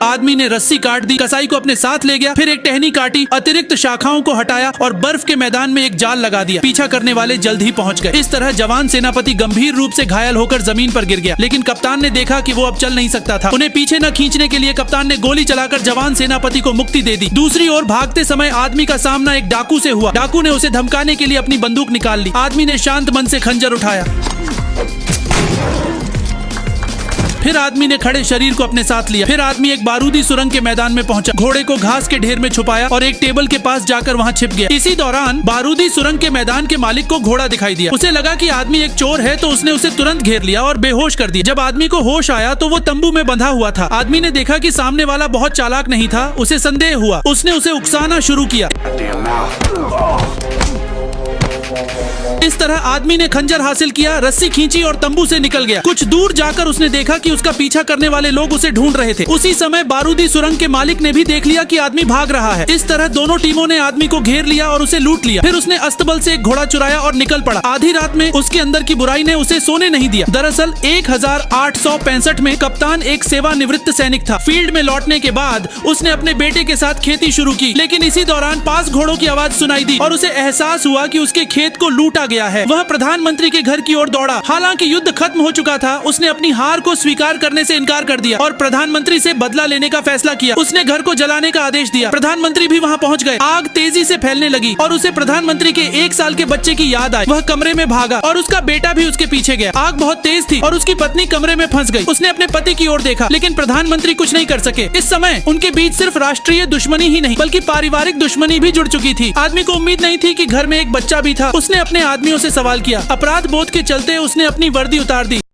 आदमी ने रस्सी काट दी, कसाई को अपने साथ ले गया, फिर एक टहनी काटी, अतिरिक्त शाखाओं को हटाया और बर्फ के मैदान में एक जाल लगा दिया। पीछा करने वाले जल्द ही पहुंच गए। इस तरह जवान सेनापति गंभीर रूप से घायल होकर जमीन पर गिर गया, लेकिन कप्तान ने देखा कि वो अब चल नहीं सकता था। उन्हें पीछे न खींचने के लिए कप्तान ने गोली चलाकर जवान सेनापति को मुक्ति दे दी। दूसरी ओर भागते समय आदमी का सामना एक डाकू से हुआ। डाकू ने उसे धमकाने के लिए अपनी बंदूक निकाल ली। आदमी ने शांत मन से खंजर उठाया। फिर आदमी ने खड़े शरीर को अपने साथ लिया। फिर आदमी एक बारूदी सुरंग के मैदान में पहुंचा, घोड़े को घास के ढेर में छुपाया और एक टेबल के पास जाकर वहां छिप गया। इसी दौरान बारूदी सुरंग के मैदान के मालिक को घोड़ा दिखाई दिया। उसे लगा कि आदमी एक चोर है, तो उसने उसे तुरंत घेर लिया और बेहोश कर दिया। जब आदमी को होश आया तो वो तंबू में बंधा हुआ था। आदमी ने देखा कि सामने वाला बहुत चालाक नहीं था। उसे संदेह हुआ। उसने उसे उकसाना शुरू किया। इस तरह आदमी ने खंजर हासिल किया, रस्सी खींची और तंबू से निकल गया। कुछ दूर जाकर उसने देखा कि उसका पीछा करने वाले लोग उसे ढूंढ रहे थे। उसी समय बारूदी सुरंग के मालिक ने भी देख लिया कि आदमी भाग रहा है। इस तरह दोनों टीमों ने आदमी को घेर लिया और उसे लूट लिया। फिर उसने अस्तबल से एक घोड़ा चुराया और निकल पड़ा। आधी रात में उसके अंदर की बुराई ने उसे सोने नहीं दिया। दरअसल 1865 में कप्तान एक सेवानिवृत्त सैनिक था। फील्ड में लौटने के बाद उसने अपने बेटे के साथ खेती शुरू की, लेकिन इसी दौरान पास घोड़ों की आवाज सुनाई दी और उसे एहसास हुआ कि उसके खेत को लूटा गया है। वह प्रधानमंत्री के घर की ओर दौड़ा। हालांकि युद्ध खत्म हो चुका था, उसने अपनी हार को स्वीकार करने से इनकार कर दिया और प्रधानमंत्री से बदला लेने का फैसला किया। उसने घर को जलाने का आदेश दिया। प्रधानमंत्री भी वहां पहुंच गए। आग तेजी से फैलने लगी और उसे प्रधानमंत्री के 1 साल के बच्चे की याद आई। वह कमरे में भागा और उसका बेटा भी उसके पीछे गया। आग बहुत तेज थी और उसकी पत्नी कमरे में फंस गई। उसने अपने पति की ओर देखा, लेकिन प्रधानमंत्री कुछ नहीं कर सके। इस समय उनके बीच सिर्फ राष्ट्रीय दुश्मनी ही नहीं बल्कि पारिवारिक दुश्मनी भी जुड़ चुकी थी। आदमी को उम्मीद नहीं थी कि घर में एक बच्चा भी था। उसने अपने आदमियों से सवाल किया। अपराध बोध के चलते उसने अपनी वर्दी उतार दी।